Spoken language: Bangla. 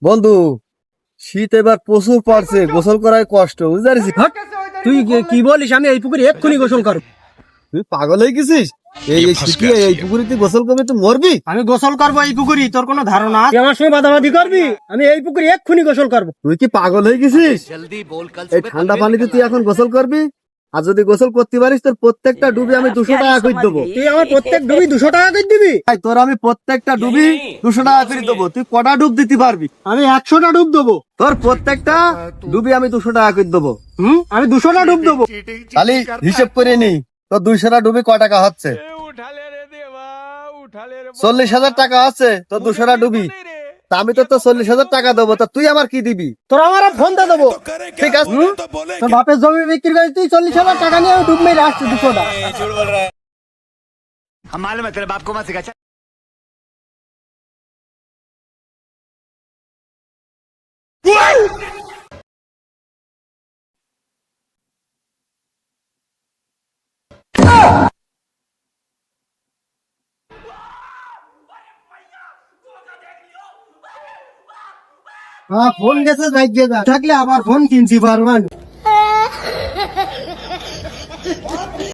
বন্ধু, শীত এবার প্রচুর পড়ছে, গোসল করায় কষ্ট, বুঝতে পারছিস? তুই কি বলিস? আমি এই পুকুরে এক্ষুনি গোসল করবো। তুই পাগল হয়ে গেছিস? এই এই শীতে এই পুকুরে তুই গোসল করবি, তুই মরবি। আমি গোসল করবো এই পুকুরি, তোর কোনো ধারণা আছে? তুই আমার সঙ্গে বাদাবাদি করবি? আমি এই পুকুরে এক্ষুনি গোসল করবো। তুই কি পাগল হয়ে গেছিস? এই ঠান্ডা পানিতে তুই এখন গোসল করবি? আর যদি গোসল করতে পারিস তোর প্রত্যেকটা ডুবে আমি 200 টাকা করে দেবো। তুই আমার প্রত্যেক ডুবি 200 টাকা করে দিবি? তাই তোর আমি প্রত্যেকটা ডুবি 200 টাকা করে দেবো। তুই কটা ডুব দিতে পারবি? আমি 100টা ডুব দেবো। তোর প্রত্যেকটা ডুবি আমি 200 টাকা করে দেবো। আমি 200টা ডুব দেবো। খালি হিসেব করে নি, তোর 200টা ডুবি ক টাকা হচ্ছে? 40,000 টাকা আছে তোর 200টা ডুবি। তা আমি তো 40,000 টাকা দেবো, তা তুই আমার কি দিবি? তোর আমার ফোন দিয়ে দেবো। ঠিক আছে, তোর বাপের জমি বিক্রি করে তুই 40,000 টাকা নিয়ে আমি ডুব মেরে আসছি 200টা। हम मालूम है तेरे बाप को मत सिखा। ফোন গেছে, থাকলে আবার ফোন কিনছি পারবেন।